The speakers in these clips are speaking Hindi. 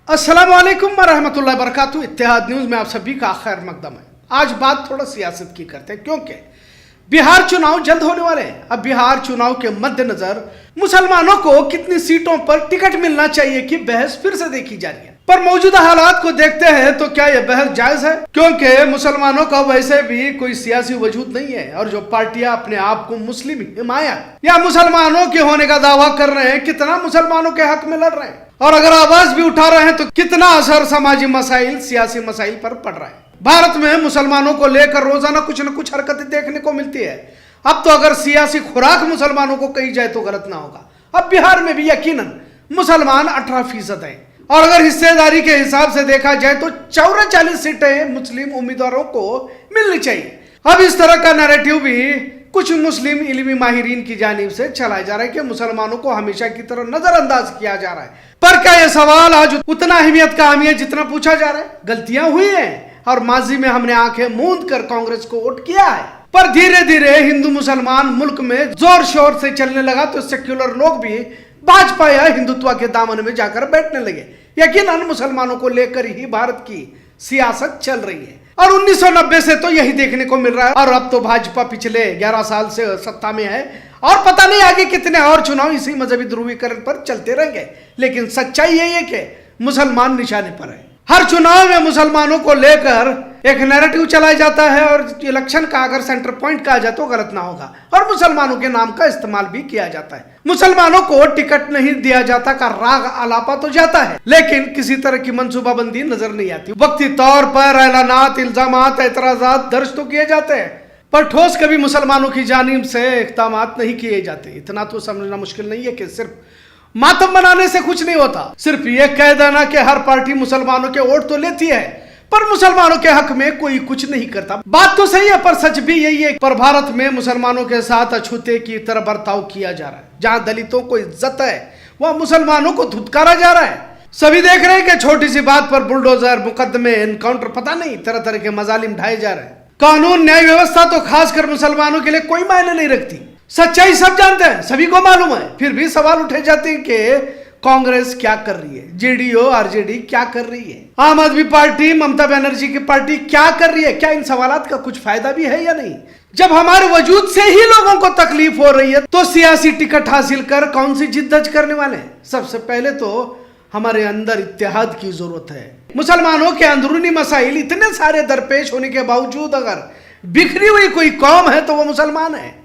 अस्सलाम वालेकुम वरहमतुल्लाहि वबरकातुहू। इत्तेहाद न्यूज़ में आप सभी का खैर मकदम है। आज बात थोड़ा सियासत की करते हैं, क्योंकि बिहार चुनाव जल्द होने वाले हैं। अब बिहार चुनाव के मद्देनजर मुसलमानों को कितनी सीटों पर टिकट मिलना चाहिए की बहस फिर से देखी जा रही है। पर मौजूदा हालात को देखते हैं तो क्या यह बहस जायज है, क्योंकि मुसलमानों का वैसे भी कोई सियासी वजूद नहीं है और जो पार्टियां अपने आप को मुस्लिम हिमायत या मुसलमानों के होने का दावा कर रहे हैं, कितना मुसलमानों के हक में लड़ रहे हैं और अगर आवाज भी उठा रहे हैं तो कितना असर समाजी मसाइल, सियासी मसाइल पर पड़ रहा है। भारत में मुसलमानों को लेकर रोजाना कुछ न कुछ हरकतें देखने को मिलती है। अब तो अगर सियासी खुराक मुसलमानों को कही जाए तो गलत ना होगा। अब बिहार में भी यकीनन मुसलमान 18% है और अगर हिस्सेदारी के हिसाब से देखा जाए तो 44 सीटें मुस्लिम उम्मीदवारों को मिलनी चाहिए। अब इस तरह का नैरेटिव भी कुछ मुस्लिम इल्मी माहिरीन की जानिब से चलाया जा रहा है कि मुसलमानों को हमेशा की तरह नजरअंदाज किया जा रहा है। पर क्या यह सवाल आज उतना अहमियत का है जितना पूछा जा रहा है? गलतियां हुई हैं और माजी में हमने आंखें मूंद कर कांग्रेस को वोट किया है, पर धीरे धीरे हिंदू मुसलमान मुल्क में जोर शोर से चलने लगा तो सेक्युलर लोग भी भाजपा या हिंदुत्व के दामन में जाकर बैठने लगे। यकीनन मुसलमानों को लेकर ही भारत की सियासत चल रही है और 1990 से तो यही देखने को मिल रहा है। और अब तो भाजपा पिछले 11 साल से सत्ता में है और पता नहीं आगे कितने और चुनाव इसी मजहबी ध्रुवीकरण पर चलते रहेंगे। लेकिन सच्चाई यही है कि मुसलमान निशाने पर है। हर चुनाव में मुसलमानों को लेकर एक नैरेटिव चलाया जाता है और इलेक्शन का अगर सेंटर पॉइंट कहा जाए तो गलत ना होगा और मुसलमानों के नाम का इस्तेमाल भी किया जाता है। मुसलमानों को टिकट नहीं दिया जाता का राग आलापा तो जाता है, लेकिन किसी तरह की मंसूबाबंदी नजर नहीं आती। वक्ती तौर पर ऐलानात, इल्जामात, एतराजात दर्ज तो किए जाते हैं, पर ठोस कभी मुसलमानों की जानिब से इक़दामात नहीं किए जाते। इतना तो समझना मुश्किल नहीं है कि सिर्फ मातम बनाने से कुछ नहीं होता। सिर्फ ये कह देना कि हर पार्टी मुसलमानों के वोट तो लेती है पर मुसलमानों के हक में कोई कुछ नहीं करता, बात तो सही है, पर सच भी यही है। पर भारत में मुसलमानों के साथ अछूते की तरह बर्ताव किया जा रहा है। जहां दलितों को इज्जत है वहां मुसलमानों को धुतकारा जा रहा है। सभी देख रहे हैं कि छोटी सी बात पर बुलडोजर, मुकदमे, एनकाउंटर, पता नहीं तरह तरह के मजालिम ढाए जा रहे हैं। कानून न्याय व्यवस्था तो खासकर मुसलमानों के लिए कोई मायने नहीं रखती। सच्चाई सब जानते हैं, सभी को मालूम है, फिर भी सवाल उठे जाते हैं कि कांग्रेस क्या कर रही है, जेडीयू आरजेडी क्या कर रही है, आम आदमी पार्टी, ममता बनर्जी की पार्टी क्या कर रही है? क्या इन सवालात का कुछ फायदा भी है या नहीं? जब हमारे वजूद से ही लोगों को तकलीफ हो रही है तो सियासी टिकट हासिल कर कौन सी जिद्दज करने वाले हैं? सबसे पहले तो हमारे अंदर इत्तेहाद की जरूरत है। मुसलमानों के अंदरूनी मसाइल इतने सारे दरपेश होने के बावजूद अगर बिखरी हुई कोई कौम है तो वो मुसलमान है।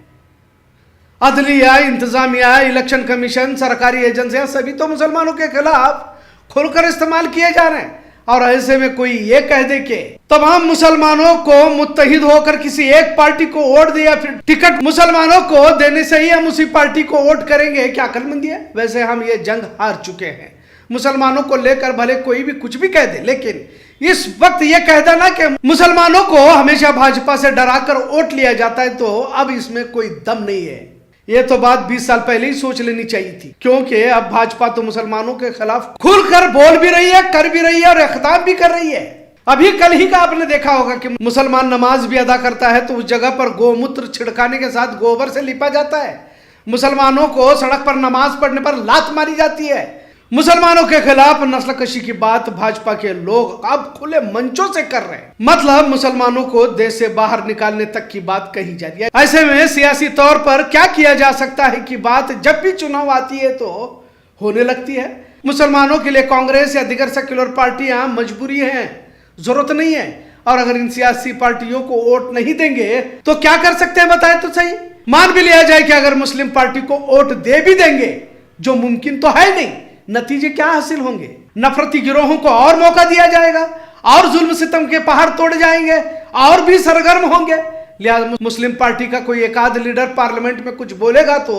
अदलिया, इंतजामिया, इलेक्शन कमीशन, सरकारी एजेंसियां सभी तो मुसलमानों के खिलाफ खुलकर इस्तेमाल किए जा रहे हैं। और ऐसे में कोई ये कह दे कि तमाम मुसलमानों को मुत्तहिद होकर किसी एक पार्टी को वोट दिया, फिर टिकट मुसलमानों को देने से ही हम उसी पार्टी को वोट करेंगे, क्या अक्लमंदी है? वैसे हम ये जंग हार चुके हैं। मुसलमानों को लेकर भले कोई भी कुछ भी कह दे, लेकिन इस वक्त ये कह देना कि मुसलमानों को हमेशा भाजपा से डराकर वोट लिया जाता है तो अब इसमें कोई दम नहीं है। ये तो बात 20 साल पहले ही सोच लेनी चाहिए थी, क्योंकि अब भाजपा तो मुसलमानों के खिलाफ खुलकर बोल भी रही है, कर भी रही है और इक़दाम भी कर रही है। अभी कल ही का आपने देखा होगा कि मुसलमान नमाज भी अदा करता है तो उस जगह पर गोमूत्र छिड़काने के साथ गोबर से लिपा जाता है। मुसलमानों को सड़क पर नमाज पढ़ने पर लात मारी जाती है। मुसलमानों के खिलाफ नस्लकशी की बात भाजपा के लोग अब खुले मंचों से कर रहे हैं, मतलब मुसलमानों को देश से बाहर निकालने तक की बात कही जा रही है। ऐसे में सियासी तौर पर क्या किया जा सकता है कि बात जब भी चुनाव आती है तो होने लगती है। मुसलमानों के लिए कांग्रेस या दीगर सेक्युलर पार्टियां मजबूरी है, जरूरत नहीं है। और अगर इन सियासी पार्टियों को वोट नहीं देंगे तो क्या कर सकते हैं बताए तो सही। मान भी लिया जाए कि अगर मुस्लिम पार्टी को वोट दे भी देंगे, जो मुमकिन तो है नहीं, नतीजे क्या हासिल होंगे? नफरती गिरोहों को और मौका दिया जाएगा और जुल्म सितम के पहाड़ तोड़ जाएंगे और भी सरगर्म होंगे। लिहाजा मुस्लिम पार्टी का कोई एक आध लीडर पार्लियामेंट में कुछ बोलेगा तो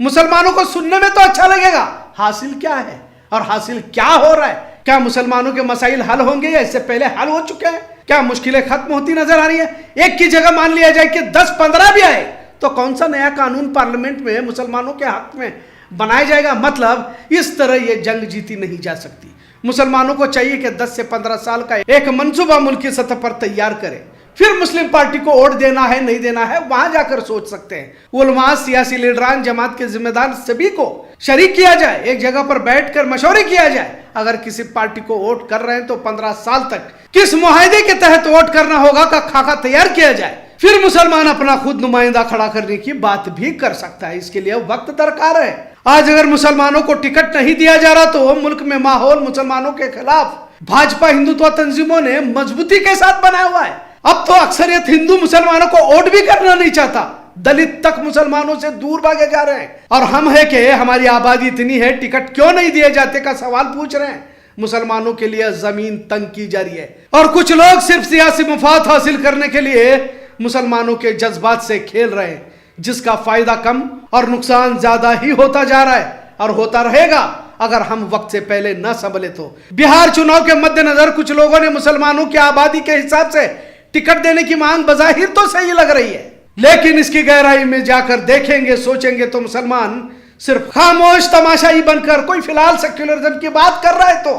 मुसलमानों को सुनने में तो अच्छा लगेगा। हासिल क्या है और हासिल क्या हो रहा है? क्या मुसलमानों के मसाइल हल होंगे या इससे पहले हल हो चुके हैं? क्या मुश्किलें खत्म होती नजर आ रही है? एक की जगह मान लिया जाए कि 10-15 भी आए तो कौन सा नया कानून पार्लियामेंट में मुसलमानों के हक में बनाया जाएगा? मतलब इस तरह ये जंग जीती नहीं जा सकती। मुसलमानों को चाहिए कि 10 से 15 साल का एक मंसूबा मुल्क की सतह पर तैयार करें, फिर मुस्लिम पार्टी को वोट देना है नहीं देना है वहां जाकर सोच सकते हैं। उलमा, सियासी लीडरान, जमात के जिम्मेदार सभी को शरीक किया जाए, एक जगह पर बैठकर मशवरे किया जाए। अगर किसी पार्टी को वोट कर रहे हैं तो 15 साल तक किस मुआहदे के तहत वोट करना होगा का खाका तैयार किया जाए। फिर मुसलमान अपना खुद नुमाइंदा खड़ा करने की बात भी कर सकता है। इसके लिए वक्त दरकार है। आज अगर मुसलमानों को टिकट नहीं दिया जा रहा तो मुल्क में माहौल मुसलमानों के खिलाफ भाजपा हिंदुत्व तंजीमों ने मजबूती के साथ बनाया हुआ है। अब तो अक्सरियत हिंदू मुसलमानों को वोट भी करना नहीं चाहता, दलित तक मुसलमानों से दूर भागे जा रहे हैं। और हम है कि हमारी आबादी इतनी है, टिकट क्यों नहीं दिए जाते का सवाल पूछ रहे हैं। मुसलमानों के लिए जमीन तंग की जा रही है और कुछ लोग सिर्फ सियासी मुफाद हासिल करने के लिए मुसलमानों के जज्बात से खेल रहे हैं, जिसका फायदा कम और नुकसान ज्यादा ही होता जा रहा है और होता रहेगा अगर हम वक्त से पहले न संभले तो। बिहार चुनाव के मद्देनजर कुछ लोगों ने मुसलमानों की आबादी के हिसाब से टिकट देने की मांग बजाहिर तो सही लग रही है, लेकिन इसकी गहराई में जाकर देखेंगे, सोचेंगे तो मुसलमान सिर्फ खामोश तमाशाई बनकर कोई फिलहाल सेक्युलरिज्म की बात कर रहा है तो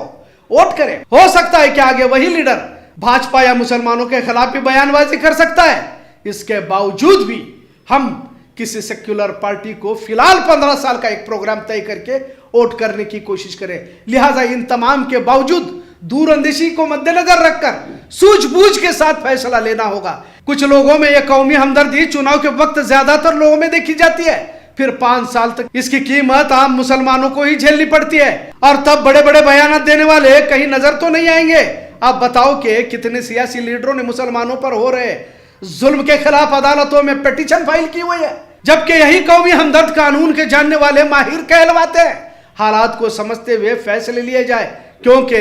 वोट करे। हो सकता है कि आगे वही लीडर भाजपा या मुसलमानों के खिलाफ भी बयानबाजी कर सकता है। इसके बावजूद भी हम किसी सेक्युलर पार्टी को फिलहाल 15 साल का एक प्रोग्राम तय करके वोट करने की कोशिश करें। लिहाजा इन तमाम के बावजूद दूरअंदेशी को मद्देनजर रखकर सूझबूझ के साथ फैसला लेना होगा। कुछ लोगों में यह कौमी हमदर्दी चुनाव के वक्त ज्यादातर लोगों में देखी जाती है, फिर 5 साल तक इसकी कीमत आम मुसलमानों को ही झेलनी पड़ती है और तब बड़े बड़े बयान देने वाले कहीं नजर तो नहीं आएंगे। आप बताओ कि कितने सियासी लीडरों ने मुसलमानों पर हो रहे जुल्म के खिलाफ अदालतों में पिटीशन फाइल की हुई है, जबकि यही कौमी हमदर्द कानून के जानने वाले माहिर कहलवाते हैं। हालात को समझते हुए फैसले लिए जाए, क्योंकि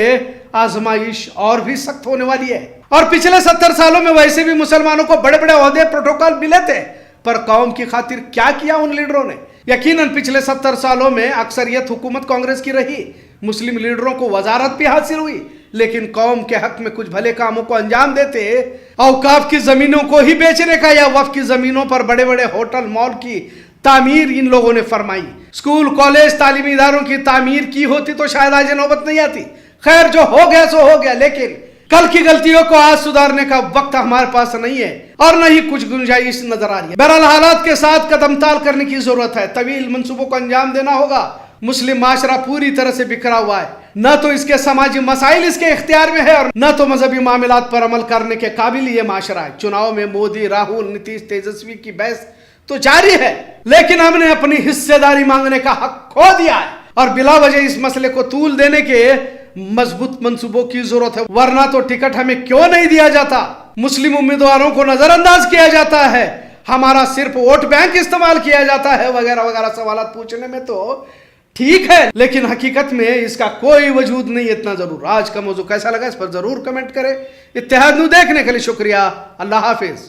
आजमाइश और भी सख्त होने वाली है। और पिछले 70 सालों में वैसे भी मुसलमानों को बड़े बड़े ओहदे प्रोटोकॉल मिले थे, पर कौम की खातिर क्या किया उन लीडरों ने। यकीनन पिछले 70 सालों में अक्सरियत हुकूमत कांग्रेस की रही, मुस्लिम लीडरों को वजारत भी हासिल हुई, लेकिन कौम के हक में कुछ भले कामों को अंजाम देते औकाफ की जमीनों को ही बेचने का या वक्फ की जमीनों पर बड़े बड़े होटल मॉल की तामीर इन लोगों ने फरमाई। स्कूल कॉलेज तालीमी इदारों की तामीर की होती तो शायद आज नौबत नहीं आती। खैर, जो हो गया सो हो गया, लेकिन कल की गलतियों को आज सुधारने का वक्त हमारे पास नहीं है और न ही कुछ गुंजाइश नजर आ रही है। बहरहाल हालात के साथ कदम ताल करने की जरूरत है। तवील मंसूबों को अंजाम देना होगा। मुस्लिम माशरा पूरी तरह से बिखरा हुआ है, न तो इसके समाजी मसाइल इसके इख्तियार में है और न तो मजहबी मामलात पर अमल करने के काबिल ये माशरा है। चुनाव में मोदी, राहुल, नीतीश, तेजस्वी की बहस तो जारी है, लेकिन हमने अपनी हिस्सेदारी मांगने का हक खो दिया है और बिला वजह इस मसले को तूल देने के मजबूत मंसूबों की जरूरत है, वरना तो टिकट हमें क्यों नहीं दिया जाता, मुस्लिम उम्मीदवारों को नजरअंदाज किया जाता है, हमारा सिर्फ वोट बैंक इस्तेमाल किया जाता है, वगैरह वगैरह सवाल पूछने में तो ठीक है, लेकिन हकीकत में इसका कोई वजूद नहीं। इतना जरूर। आज का मौजू कैसा लगा इस पर जरूर कमेंट करें। इत्तेहाद न्यूज़ देखने के लिए शुक्रिया। अल्लाह हाफिज।